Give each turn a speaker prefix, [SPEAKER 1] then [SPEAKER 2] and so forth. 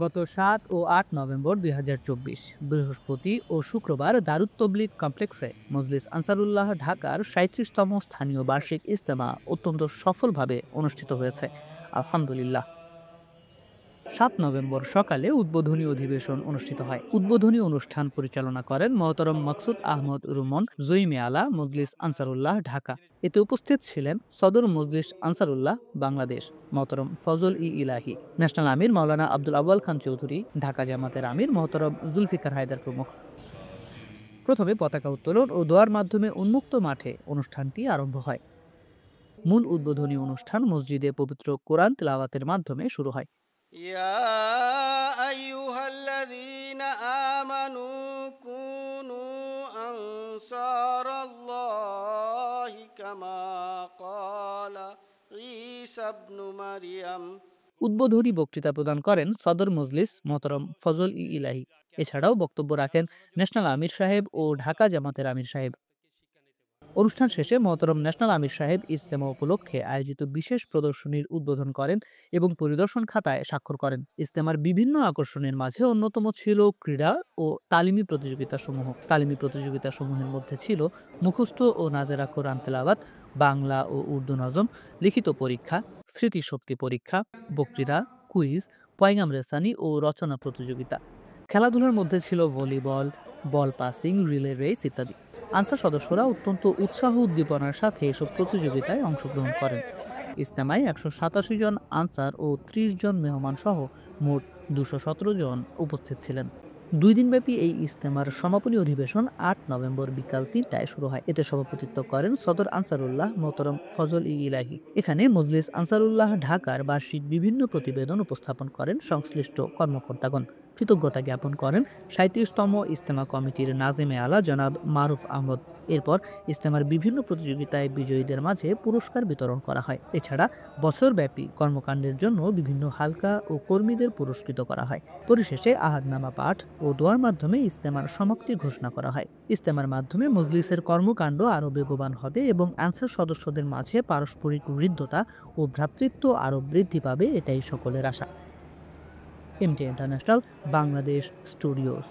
[SPEAKER 1] গত ৭ ও ৮ নভেম্বর ২০২৪ বৃহস্পতি ও শুক্রবার দারুত তবলিগ কমপ্লেক্সে মজলিস আনসারুল্লাহ ঢাকার ৩৭তম স্থানীয় বার্ষিক ইজতেমা অত্যন্ত সফলভাবে অনুষ্ঠিত হয়েছে, আলহামদুলিল্লাহ। ৭ নভেম্বর সকালে উদ্বোধনী অধিবেশন অনুষ্ঠিত হয়। উদ্বোধনী অনুষ্ঠান পরিচালনা করেন মহতরম মাকসুদ আহমদ রুমন, জইমে আলা মজলিস আনসারুল্লাহ ঢাকা। এতে উপস্থিত ছিলেন সদর মজলিস আনসারুল্লাহ বাংলাদেশ মহতরম ফজল ইলাহি, ন্যাশনাল আমির মাওলানা আব্দুল আউয়াল খান চৌধুরী, ঢাকা জামাতের আমির মহতরম জুলফিকার হায়দার প্রমুখ। প্রথমে পতাকা উত্তোলন ও দোয়ার মাধ্যমে উন্মুক্ত মাঠে অনুষ্ঠানটি আরম্ভ হয়। মূল উদ্বোধনী অনুষ্ঠান মসজিদে পবিত্র কোরআন তেলাওয়াতের মাধ্যমে শুরু হয়।
[SPEAKER 2] يا أيها الذين آمنوا كونوا أنصار الله كما قال عيسى ابن مريم।
[SPEAKER 1] উদ্বোধনী বক্তৃতা প্রদান করেন সদর মজলিস মোহতরম ফজল ইলাহি। এছাড়াও বক্তব্য রাখেন ন্যাশনাল আমির সাহেব ও ঢাকা জামাতের আমির সাহেব। অনুষ্ঠান শেষে মোহতরম ন্যাশনাল আমির সাহেব ইজতেমা উপলক্ষে আয়োজিত বিশেষ প্রদর্শনীর উদ্বোধন করেন এবং পরিদর্শন খাতায় স্বাক্ষর করেন। ইজতেমার বিভিন্ন আকর্ষণের মাঝে অন্যতম ছিল ক্রীড়া ও তালিমি প্রতিযোগিতাসমূহের মধ্যে ছিল মুখস্থ ও নাজেরা কোরআন তেলাওয়াত, বাংলা ও উর্দু নজম, লিখিত পরীক্ষা, স্মৃতিশক্তি পরীক্ষা, বক্তৃতা, কুইজ, পয়গাম রেসানি ও রচনা প্রতিযোগিতা। খেলাধুলার মধ্যে ছিল ভলিবল, বল পাসিং, রিলে রেস ইত্যাদি। আনসার সদস্যরা অত্যন্ত উৎসাহ উদ্দীপনার সাথে এসব প্রতিযোগিতায় অংশগ্রহণ করেন। ইজতেমায় ১৮৭ জন আনসার ও ৩০ জন মেহমান সহ মোট ২১৭ জন উপস্থিত ছিলেন। ২ দিনব্যাপী এই ইজতেমার সমাপনী অধিবেশন ৮ নভেম্বর বিকাল ৩টায় শুরু হয়। এতে সভাপতিত্ব করেন সদর আনসারুল্লাহ মোহতরম ফজল ইলাহি। এখানে মজলিস আনসারুল্লাহ ঢাকার বার্ষিক বিভিন্ন প্রতিবেদন উপস্থাপন করেন সংশ্লিষ্ট কর্মকর্তাগণ। কৃতজ্ঞতা জ্ঞাপন করেন ৩৭তম ইজতেমা কমিটির নাজেমে আলা জনাব মারুফ আহমদ। এরপর ইজতেমার বিভিন্ন প্রতিযোগিতায় বিজয়ীদের মাঝে পুরস্কার বিতরণ করা হয়। এছাড়া বছরব্যাপী কর্মকাণ্ডের জন্য বিভিন্ন হালকা ও কর্মীদের পুরস্কৃত করা হয়। পরিশেষে আহাদনামা পাঠ ও দোয়ার মাধ্যমে ইজতেমার সমাপ্তি ঘোষণা করা হয়। ইজতেমার মাধ্যমে মজলিসের কর্মকাণ্ড আরও বেগবান হবে এবং আনসার সদস্যদের মাঝে পারস্পরিক হৃদ্যতা ও ভ্রাতৃত্ব আরও বৃদ্ধি পাবে, এটাই সকলের আশা। MT international Bangladesh studios.